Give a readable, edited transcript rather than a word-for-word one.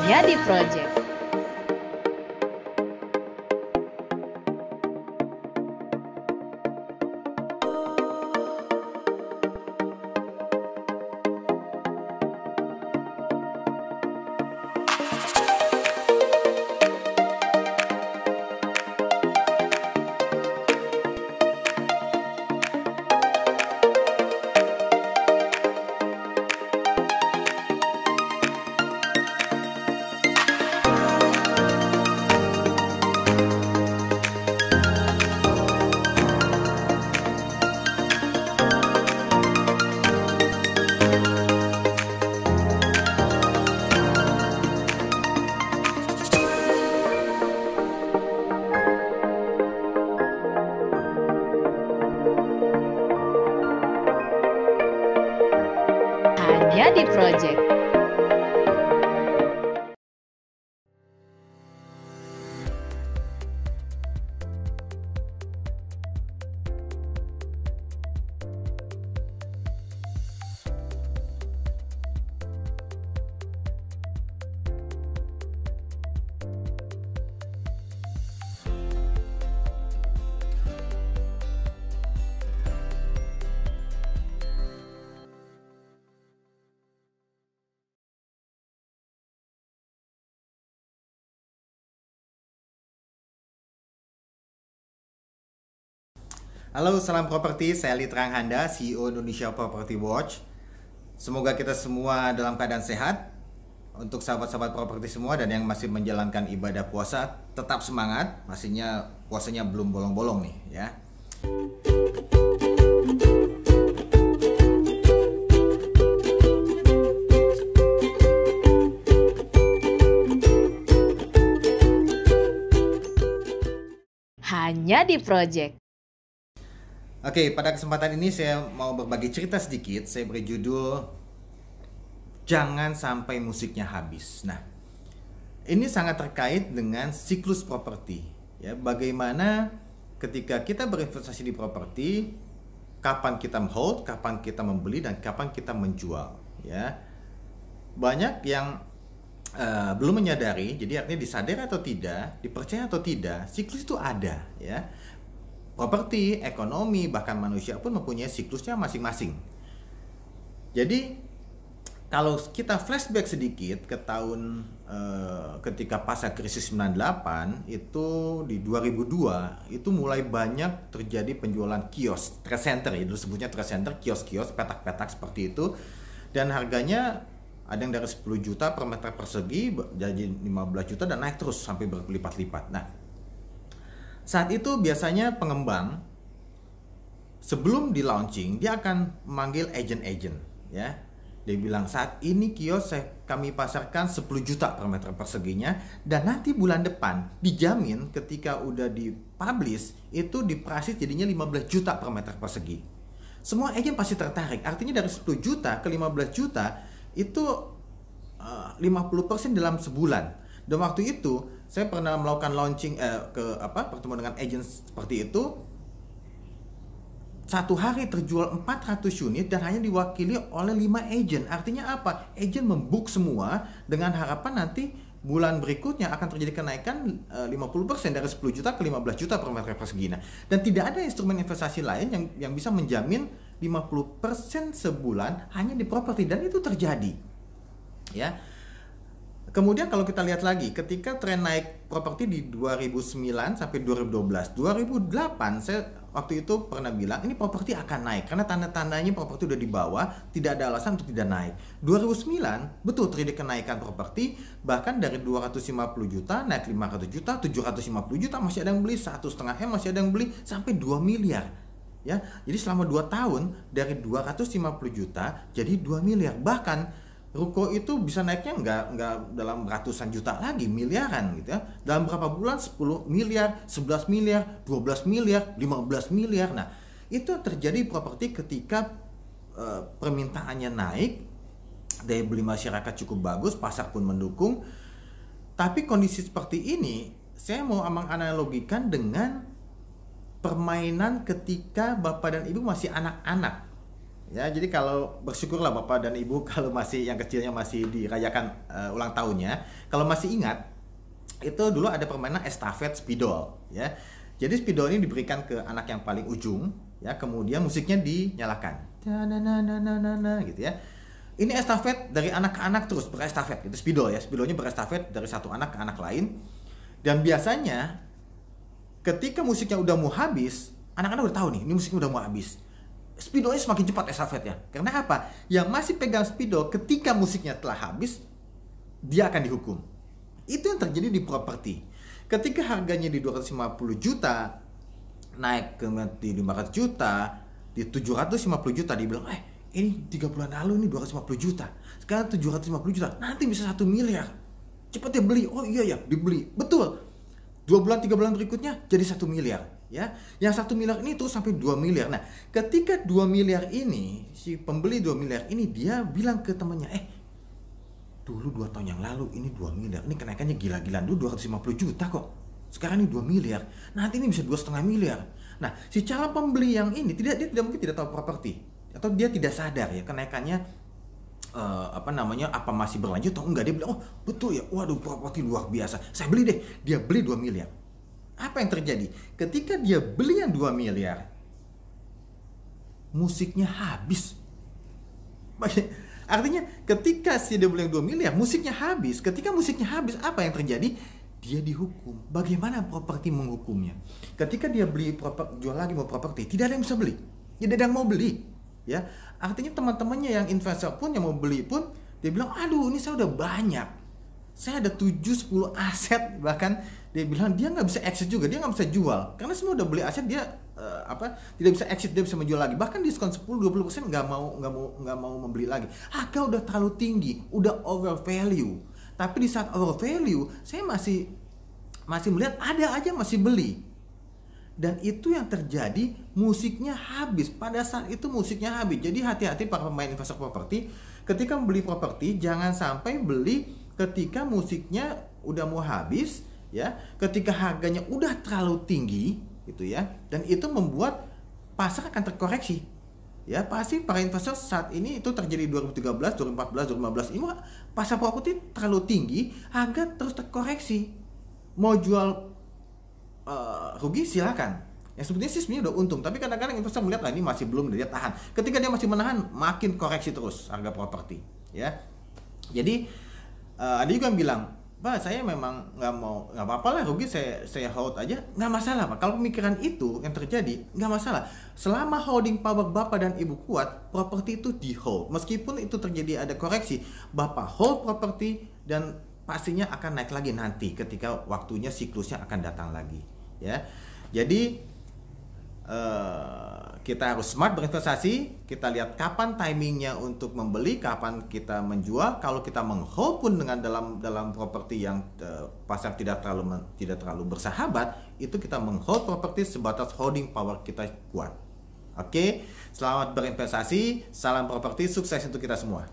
hanya di Project. Hanya di Project. Halo, salam properti. Saya Litra Handa, CEO Indonesia Property Watch. Semoga kita semua dalam keadaan sehat. Untuk sahabat-sahabat properti semua dan yang masih menjalankan ibadah puasa, tetap semangat. Pastinya puasanya belum bolong-bolong nih ya. Hanya di Project. Oke, pada kesempatan ini saya mau berbagi cerita sedikit. Saya beri judul Jangan Sampai Musiknya Habis. Nah, ini sangat terkait dengan siklus properti. Ya, bagaimana ketika kita berinvestasi di properti, kapan kita hold, kapan kita membeli, dan kapan kita menjual. Ya, banyak yang belum menyadari. Jadi artinya disadari atau tidak, dipercaya atau tidak, siklus itu ada. Ya. Properti, ekonomi, bahkan manusia pun mempunyai siklusnya masing-masing. Jadi, kalau kita flashback sedikit ke tahun ketika pasca krisis 98, itu di 2002, itu mulai banyak terjadi penjualan kios, trade center, itu sebutnya trade center, kios-kios, petak-petak seperti itu. Dan harganya ada yang dari 10 juta per meter persegi, jadi 15 juta, dan naik terus sampai berlipat-lipat. Nah, saat itu biasanya pengembang sebelum di launching dia akan memanggil agent-agent ya. Dia bilang saat ini kios kami pasarkan 10 juta per meter perseginya dan nanti bulan depan dijamin ketika udah dipublish itu dipriced jadinya 15 juta per meter persegi. Semua agent pasti tertarik. Artinya dari 10 juta ke 15 juta itu 50% dalam sebulan. Dan waktu itu saya pernah melakukan launching pertemuan dengan agent seperti itu. Satu hari terjual 400 unit dan hanya diwakili oleh 5 agent. Artinya apa? Agent membook semua dengan harapan nanti bulan berikutnya akan terjadi kenaikan 50% dari 10 juta ke 15 juta per meter persegi. Dan tidak ada instrumen investasi lain yang bisa menjamin 50% sebulan hanya di properti, dan itu terjadi. Ya. Kemudian kalau kita lihat lagi, ketika tren naik properti di 2009 sampai 2012, 2008 saya waktu itu pernah bilang ini properti akan naik karena tanda-tandanya properti udah di bawah, tidak ada alasan untuk tidak naik. 2009 betul terjadi kenaikan properti, bahkan dari 250 juta naik 500 juta, 750 juta masih ada yang beli, 1,5 M masih ada yang beli sampai 2 miliar. Ya, jadi selama 2 tahun dari 250 juta jadi 2 miliar. Bahkan ruko itu bisa naiknya nggak dalam ratusan juta lagi, miliaran gitu ya. Dalam berapa bulan 10 miliar, 11 miliar, 12 miliar, 15 miliar. Nah, itu terjadi properti ketika permintaannya naik, daya beli masyarakat cukup bagus, pasar pun mendukung. Tapi kondisi seperti ini, saya mau menganalogikan dengan permainan ketika bapak dan ibu masih anak-anak. Ya, jadi kalau bersyukurlah Bapak dan Ibu kalau masih yang kecilnya masih dirayakan ulang tahunnya. Kalau masih ingat, itu dulu ada permainan estafet spidol, ya. Jadi spidol ini diberikan ke anak yang paling ujung, ya. Kemudian musiknya dinyalakan, gitu ya. Ini estafet dari anak ke anak terus berestafet, itu spidol ya. Spidolnya berestafet dari satu anak ke anak lain. Dan biasanya ketika musiknya udah mau habis, anak-anak udah tahu nih, ini musiknya udah mau habis. Spidolnya semakin cepat estafetnya. Karena apa? Yang masih pegang spidol ketika musiknya telah habis, dia akan dihukum. Itu yang terjadi di properti. Ketika harganya di 250 juta, naik ke 500 juta, di 750 juta, dibilang, ini 3 bulan lalu ini 250 juta. Sekarang 750 juta, nanti bisa 1 miliar. Cepat ya beli. Oh iya ya, dibeli. Betul. 2 bulan, 3 bulan berikutnya jadi 1 miliar. Ya, yang 1 miliar ini tuh sampai 2 miliar. Nah, ketika 2 miliar ini, si pembeli 2 miliar ini dia bilang ke temannya, dulu 2 tahun yang lalu ini 2 miliar. Ini kenaikannya gila-gilaan, dulu 250 juta kok. Sekarang ini 2 miliar. Nanti ini bisa 2,5 miliar. Nah, si calon pembeli yang ini dia tidak mungkin tidak tahu properti, atau dia tidak sadar ya kenaikannya apa masih berlanjut atau enggak. Dia bilang, oh betul ya, waduh properti luar biasa, saya beli deh. Dia beli 2 miliar. Apa yang terjadi? Ketika dia beli yang 2 miliar, musiknya habis. Artinya ketika si dia beli yang 2 miliar, musiknya habis. Ketika musiknya habis, apa yang terjadi? Dia dihukum. Bagaimana properti menghukumnya? Ketika dia jual lagi mau properti, tidak ada yang bisa beli. Tidak ada yang mau beli. Ya, artinya teman-temannya yang investor pun yang mau beli pun dia bilang, aduh ini saya udah banyak. Saya ada 7-10 aset, bahkan dia bilang dia nggak bisa exit juga, dia nggak bisa jual karena semua udah beli aset, dia tidak bisa exit, dia bisa menjual lagi, bahkan diskon 10-20% nggak mau membeli lagi. Harga udah terlalu tinggi, udah over value. Tapi di saat over value, saya masih melihat ada aja masih beli. Dan itu yang terjadi, musiknya habis. Pada saat itu musiknya habis. Jadi hati-hati para pemain investor properti, ketika membeli properti jangan sampai beli ketika musiknya udah mau habis, ya, ketika harganya udah terlalu tinggi, gitu ya, dan itu membuat pasar akan terkoreksi, ya. Pasti para investor saat ini itu terjadi 2013, 2014, 2015 ini pasar properti terlalu tinggi, harga terus terkoreksi. Mau jual rugi silakan. Ya sebetulnya sih sebenarnya udah untung, tapi kadang-kadang investor melihat ini masih belum, dia tahan. Ketika dia masih menahan, makin koreksi terus harga properti, ya. Jadi ada juga yang bilang, Pak saya memang nggak apa-apa lah rugi, saya hold aja, nggak masalah Pak. Kalau pemikiran itu yang terjadi, nggak masalah. Selama holding power Bapak dan Ibu kuat, properti itu di hold. Meskipun itu terjadi ada koreksi, Bapak hold properti dan pastinya akan naik lagi nanti ketika waktunya, siklusnya akan datang lagi, ya. Jadi kita harus smart berinvestasi. Kita lihat kapan timingnya untuk membeli, kapan kita menjual. Kalau kita menghold pun dengan dalam properti yang pasar tidak terlalu bersahabat, itu kita menghold properti sebatas holding power kita kuat. Oke, selamat berinvestasi, salam properti, sukses untuk kita semua.